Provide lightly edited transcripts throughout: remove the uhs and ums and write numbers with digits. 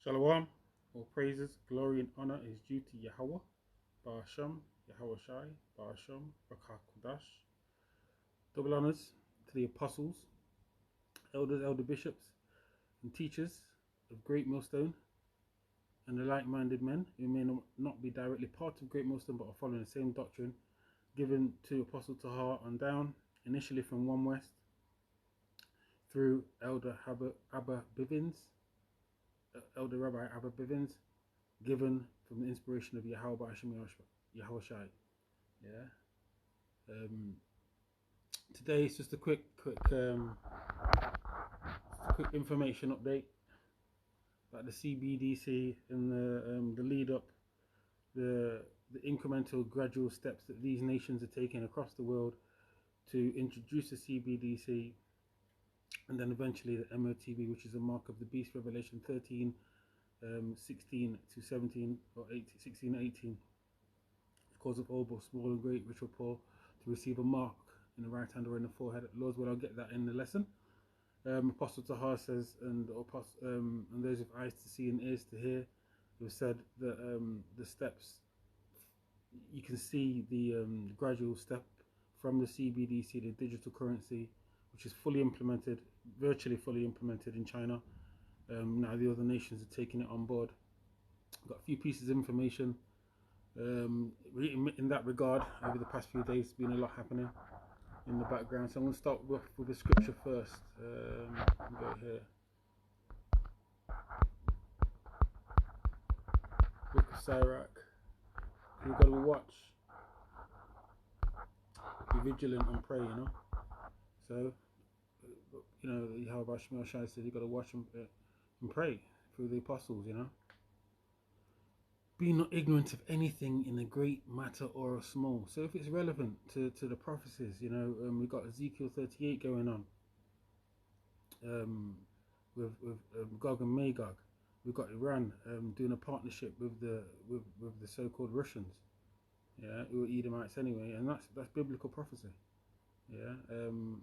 Shalom, all praises, glory and honor is due to Yahweh, Ba'asham, Yahweh Shai, Ba'asham, Rakah Kodash. Double honors to the apostles, elders, elder bishops, and teachers of Great Millstone, and the like-minded men who may not be directly part of Great Millstone but are following the same doctrine, given to Apostle Tahar on down, initially from One West, through Elder Abba Bivens, Elder Rabbi Abba Bivens, given from the inspiration of Yahweh Ba'asham Yahweh Shai. Yeah. Today it's just a quick information update about the CBDC and the lead up, the incremental gradual steps that these nations are taking across the world to introduce the CBDC, and then eventually the M.O.T.B, which is a mark of the beast, Revelation 13, 16 to 17 or 16 to 18. Of course, of all, both small and great, rich or poor, to receive a mark in the right hand or in the forehead. Lord's will, I'll get that in the lesson. Apostle Tahar says, and those with eyes to see and ears to hear, have said that the steps, you can see the gradual step from the CBDC, the digital currency, which is fully implemented, virtually fully implemented in China. Now the other nations are taking it on board. I've got a few pieces of information in that regard. Over the past few days, there's been a lot happening in the background. So I'm going to start with the scripture first. Go here. Book of Sirach. You've got to watch, be vigilant and pray, you know. So, you know, how about Shmuel Shai said, you've got to watch and pray through the apostles, you know. Be not ignorant of anything in a great matter or a small. So if it's relevant to the prophecies, you know, we've got Ezekiel 38 going on with Gog and Magog. We've got Iran doing a partnership with the so-called Russians, yeah, who are Edomites anyway, and that's biblical prophecy. Yeah,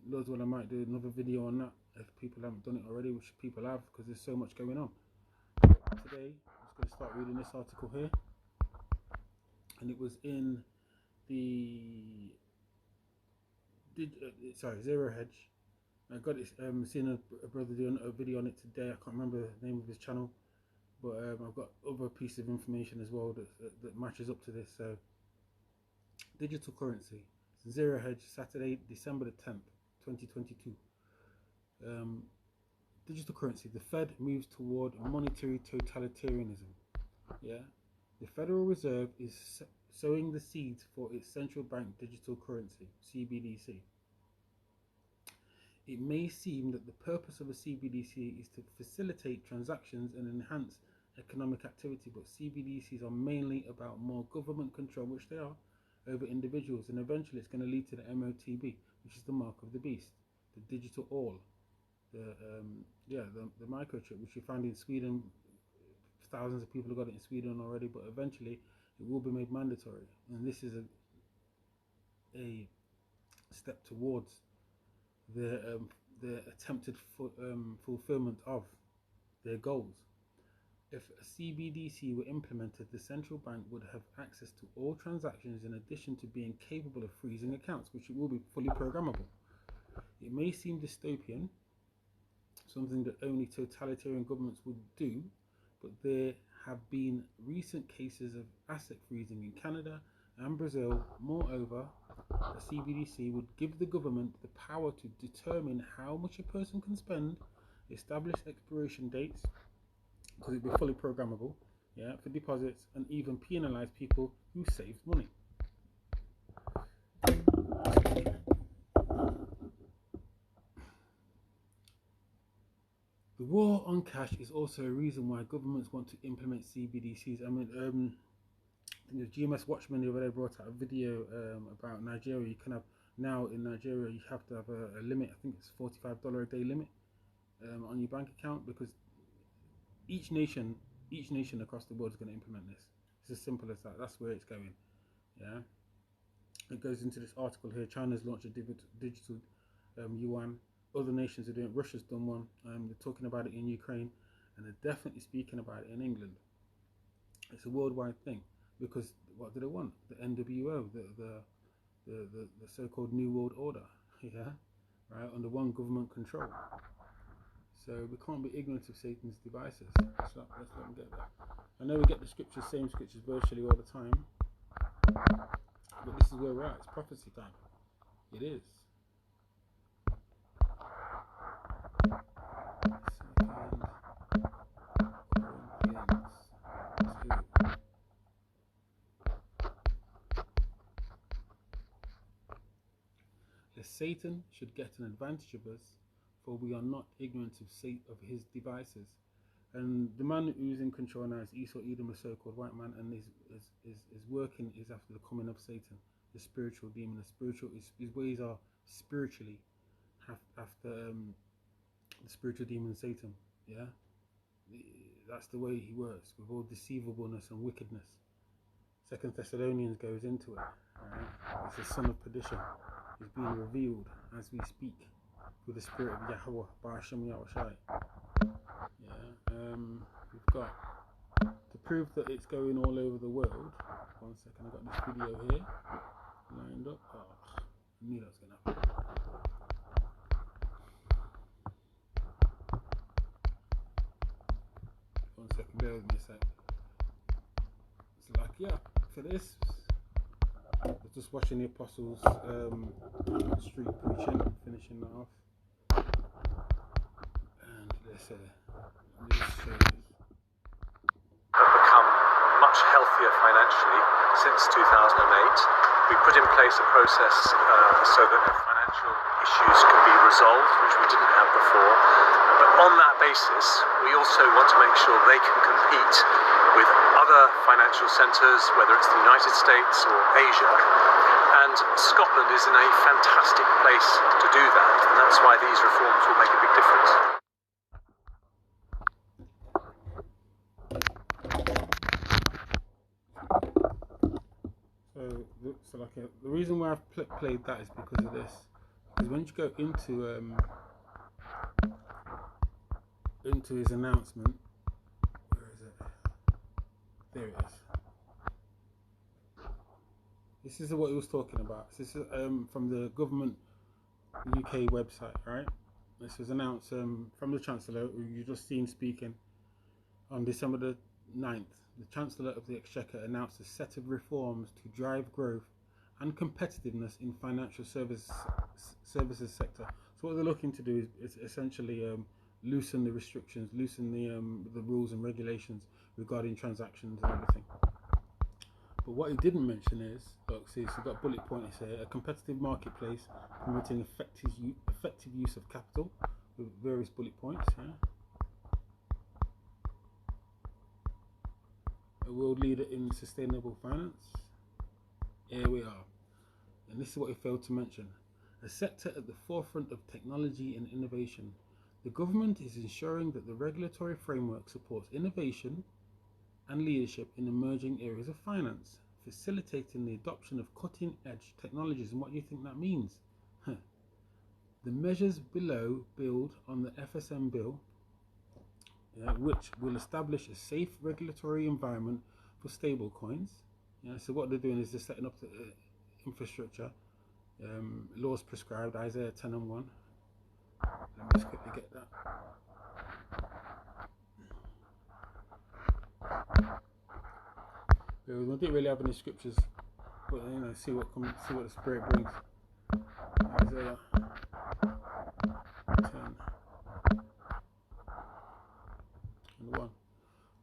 Lord's will, I might do another video on that if people haven't done it already, which people have, because there's so much going on. Today, I'm just going to start reading this article here, and it was in the Zero Hedge. I got it. Seen a brother doing a video on it today. I can't remember the name of his channel, but I've got other pieces of information as well that matches up to this. So, digital currency. Zero Hedge, Saturday, December the 10th, 2022. Digital currency. The Fed moves toward monetary totalitarianism. Yeah, the Federal Reserve is sowing the seeds for its central bank digital currency, CBDC. It may seem that the purpose of a CBDC is to facilitate transactions and enhance economic activity, but CBDCs are mainly about more government control, which they are, over individuals, and eventually it's going to lead to the M.O.T.B, which is the mark of the beast, the digital all, the microchip, which you find in Sweden. Thousands of people have got it in Sweden already, but eventually it will be made mandatory, and this is a step towards the attempted fulfillment of their goals. If a CBDC were implemented, the central bank would have access to all transactions in addition to being capable of freezing accounts, which will be fully programmable. It may seem dystopian, something that only totalitarian governments would do, but there have been recent cases of asset freezing in Canada and Brazil. Moreover, a CBDC would give the government the power to determine how much a person can spend, establish expiration dates, because it would be fully programmable, yeah, for deposits, and even penalize people who saved money. The war on cash is also a reason why governments want to implement CBDCs. I mean, I think the GMS Watchman the other day brought out a video about Nigeria. You can have, now in Nigeria, you have to have a limit. I think it's $45 a day limit on your bank account, because each nation across the world is going to implement this. It's as simple as that. That's where it's going. Yeah. It goes into this article here. China's launched a digital yuan. Other nations are doing it. Russia's done one. They're talking about it in Ukraine. and they're definitely speaking about it in England. It's a worldwide thing, because what do they want? The NWO, the so-called New World Order, yeah, right, under one government control. So we can't be ignorant of Satan's devices. Let's let them get that. I know we get the scriptures, same scriptures virtually all the time, but this is where we're at. It's prophecy time. It is. Satan should get an advantage of us, for we are not ignorant of his devices. And the man who's in control now is Esau Edom, a so-called white man, and his working is after the coming of Satan, the spiritual demon. The spiritual, his ways are spiritually after the spiritual demon Satan. Yeah, that's the way he works, with all deceivableness and wickedness. 2 Thessalonians goes into it. Right? It's the son of perdition. Is being revealed as we speak through the spirit of Yahweh Ba'ashem Yahushai. Yeah, we've got to prove that it's going all over the world. 1 second, I've got this video here lined up. Oh, I knew that was going to happen. 1 second, bear with me a sec. It's like, yeah, for this. I was just watching the Apostles street preaching, finishing that off, and let's show this. Have become much healthier financially since 2008. We put in place a process so that the financial issues can be resolved, which we didn't have before. But on that basis, we also want to make sure they can compete with other financial centres, whether it's the United States or Asia. And Scotland is in a fantastic place to do that, and that's why these reforms will make a big difference. So like the reason why I've played that is because of this. Because when you go into his announcement, where is it? There it is. This is what he was talking about. This is from the government UK website, right? This was announced from the Chancellor, who you just seen speaking on December the 9th. The Chancellor of the Exchequer announced a set of reforms to drive growth and competitiveness in financial services sector. So what they're looking to do is essentially loosen the restrictions, loosen the rules and regulations regarding transactions and everything. But what he didn't mention is, look, see, so you've got bullet points here: a competitive marketplace promoting effective use of capital, with various bullet points. Yeah. A world leader in sustainable finance. Here we are. And this is what he failed to mention: a sector at the forefront of technology and innovation. The government is ensuring that the regulatory framework supports innovation and leadership in emerging areas of finance, facilitating the adoption of cutting-edge technologies. And what do you think that means? The measures below build on the FSM bill, which will establish a safe regulatory environment for stable coins. So what they're doing is they're setting up the infrastructure, laws prescribed, Isaiah 10 and 1. Let me just quickly get that. We didn't really have any scriptures, but see what the Spirit brings. Isaiah 10 and 1.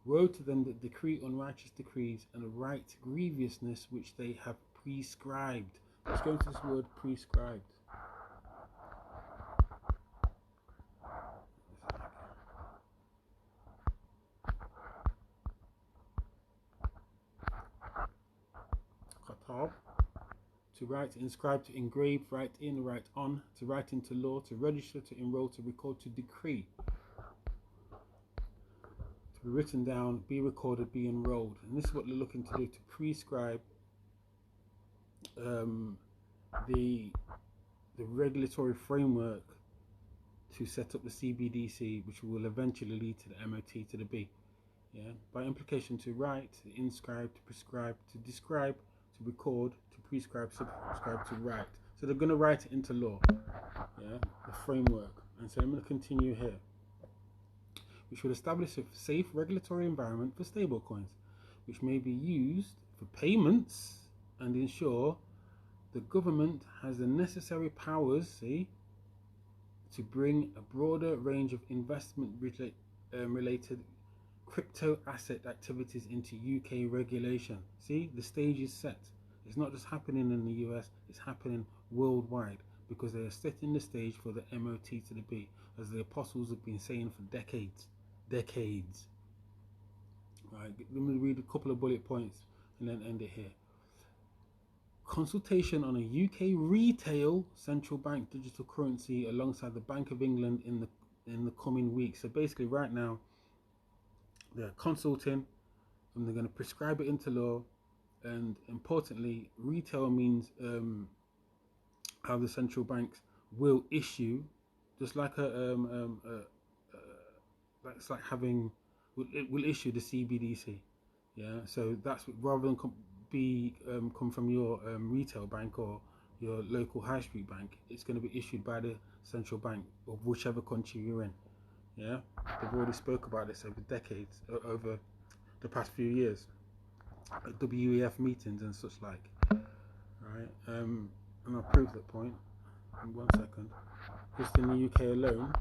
Woe to them that decree unrighteous decrees and write grievousness which they have prescribed. Let's go into this word prescribed. To write, inscribe, to engrave, write in, write on, to write into law, to register, to enroll, to record, to decree, to be written down, be recorded, be enrolled. And this is what they're looking to do, to prescribe the regulatory framework to set up the CBDC, which will eventually lead to the M.O.T.B. Yeah, by implication, to write, to inscribe, to prescribe, to describe, to record, to prescribe, subscribe, to write. So they're going to write it into law. Yeah, the framework. And so I'm going to continue here, which will establish a safe regulatory environment for stablecoins, which may be used for payments and ensure the government has the necessary powers, to bring a broader range of investment related crypto asset activities into UK regulation. See, the stage is set. It's not just happening in the US, it's happening worldwide, because they are setting the stage for the M.O.T.B, as the apostles have been saying for decades. Right, let me read a couple of bullet points and then end it here. Consultation on a UK retail central bank digital currency alongside the Bank of England in the coming weeks. So basically right now they're consulting and they're going to prescribe it into law. And importantly, retail means how the central banks will issue, just like that's like having, it will issue the CBDC. Yeah, so that's what, rather than come from your retail bank or your local high street bank, it's going to be issued by the central bank of whichever country you're in. Yeah, they've already spoke about this over decades, over the past few years, at WEF meetings and such like. Right, and I'll prove that point in 1 second. Just in the UK alone,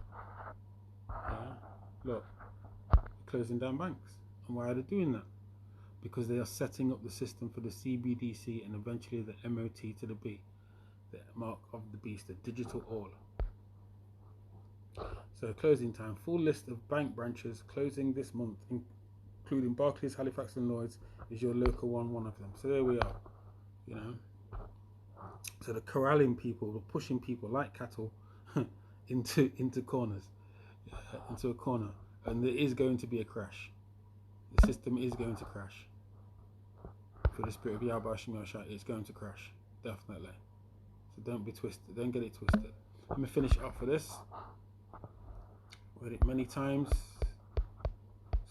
yeah, look, they're closing down banks. And why are they doing that? Because they are setting up the system for the CBDC and eventually the M.O.T.B, the mark of the beast, the digital all. So closing time, full list of bank branches closing this month, including Barclays, Halifax and Lloyds is your local one of them. So there we are, you know. So they're corralling people, they're pushing people like cattle into corners, into a corner, and there is going to be a crash. The system is going to crash. For the spirit of Yahweh Shemel Shai, it's going to crash, definitely. So don't be twisted, don't get it twisted. Let me finish up for this. Read it many times.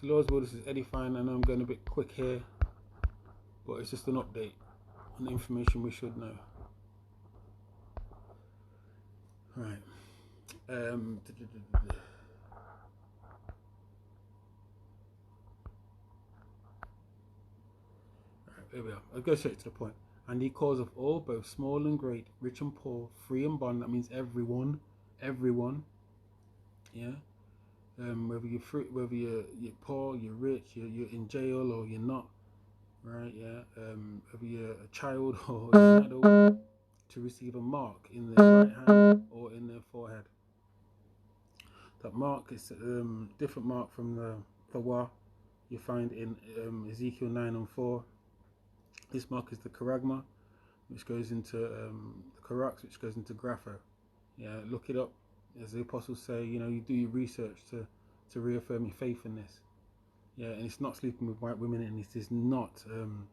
So Lord's will, this is edifying. I know I'm going a bit quick here, but it's just an update on the information we should know. Right. There we are. I'll go straight to the point. And he calls of all, both small and great, rich and poor, free and bond. That means everyone. Yeah. Whether you're free, whether you're poor, you're rich, you're in jail or you're not. Right. Yeah. Whether you're a child or an adult, to receive a mark in their right hand or in their forehead. That mark is a different mark from the Thawa you find in Ezekiel 9:4. This mark is the Karagma, which goes into the Karax, which goes into Grapho. Yeah, look it up. As the apostles say, you know, you do your research to reaffirm your faith in this. Yeah, and it's not sleeping with white women, and it is not an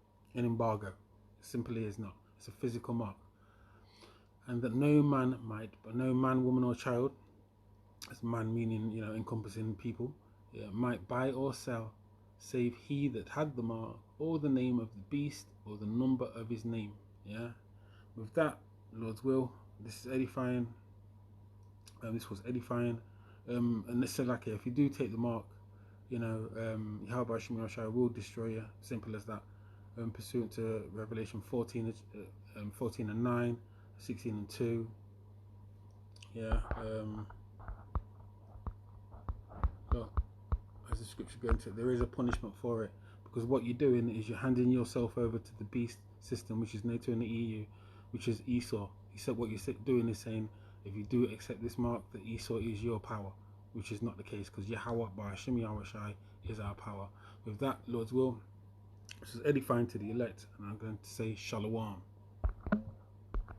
embargo. It simply is not. It's a physical mark. And that no man might, but no man, woman, or child, as man meaning, you know, encompassing people, yeah, might buy or sell, save he that had the mark, or the name of the beast, or the number of his name. Yeah. With that, Lord's will, this is edifying. This was edifying. And this is like, if you do take the mark, you know, Yahweh Shemel Shai will destroy you. Simple as that. Pursuant to Revelation 14 and 9, 16 and 2. Yeah. Look, as the scripture goes into it, there is a punishment for it, because what you're doing is you're handing yourself over to the beast system, which is NATO and the EU, which is Esau. He said what you're doing is saying, if you do accept this mark, that Esau is your power, which is not the case, because Yahweh by Hashem Yahweh Shai is our power. With that, Lord's will, this is edifying to the elect, and I'm going to say Shalom.